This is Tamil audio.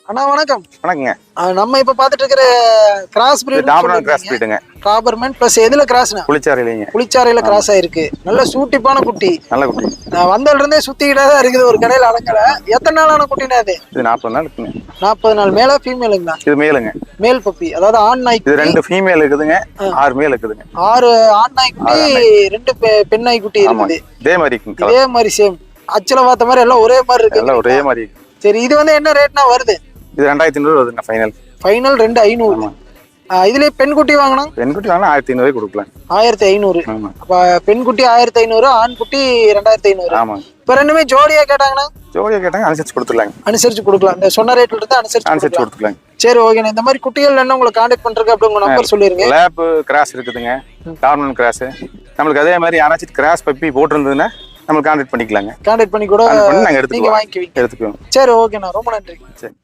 அண்ணா வணக்கம். வணக்கங்க. நம்ம இப்ப பாத்துட்டு இருக்கிற கிராஸ் பிரீட் டாபர்மேன் கிராஸ் பிரீடுங்க. டாபர்மேன் பிளஸ் எதுல கிராஸ்னா? புளிச்சாரையிலங்க. புளிச்சாரையில கிராஸ் ஆயிருக்கு. நல்ல சூட்டிப்பான குட்டி. நல்ல குட்டி. வந்ததுல இருந்தே சுத்திக்கிட்டே தான் இருக்குது, ஒரு கடையில அடங்கல. எத்தனை நாளான குட்டினா இது? இது 40 நாள் இருக்குங்க. 40 நாள். மேலா ஃபீமேலுங்களா? இது மேலுங்க. மேல் பப்பி, அதாவது ஆண் நாய். இது 2 ஃபீமேல் இருக்குதுங்க, 6 மேல் இருக்குதுங்க. 6 ஆண் நாய் குட்டி, 2 பெண் நாய் குட்டி இருக்குது. இதே மாதிரி இருக்குங்க. இதே மாதிரி சேம். அச்சல பார்த்த மாதிரி எல்லாம் ஒரே மாதிரி இருக்கு. எல்லாம் ஒரே மாதிரி. சரி, இது வந்து என்ன ரேட்னா வருது? இது 2500 வருதுங்க ஃபைனல். ஃபைனல் 2500. இதுலயே பெண் குட்டி வாங்கணும். பெண் குட்டி வாங்கினா 1500 கொடுக்கலாம். 1500. அப்ப பெண் குட்டி 1500, ஆண் குட்டி 2500. ஆமாங்க. இப்ப ரெண்டுமே ஜோடியா கேட்டாங்கன்னா? ஜோடியா கேட்டாங்க அனுசரிச்சு கொடுத்துடலாங்க. அனுசரிச்சு கொடுக்கலாம். இந்த சொன்ன ரேட்ல இருந்து அனுசரிச்சு கொடுத்துடலாங்க. சரி, ஓகே. இந்த மாதிரி குட்டிகள் என்ன உங்களை கான்டாக்ட் பண்றதுக்கு அப்படி உங்க நம்பர் சொல்லிருங்க. லேப் கிராஸ் இருக்குதுங்க, டாபர்மேன் கிராஸ். நம்மளுக்கு அதே மாதிரி யாராச்சும் கிராஸ் பப்பி போட்டிருந்ததுன்னா நம்ம கான்டாக்ட் பண்ணிக்கலாங்க. கான்டாக்ட் பண்ணி கூட நாங்க நீங்க வாங்கிக்குவீங்க. எடுத்துக்குவோம். சரி, ஓகேண்ணா, ரொம்ப நன்றி. சரி.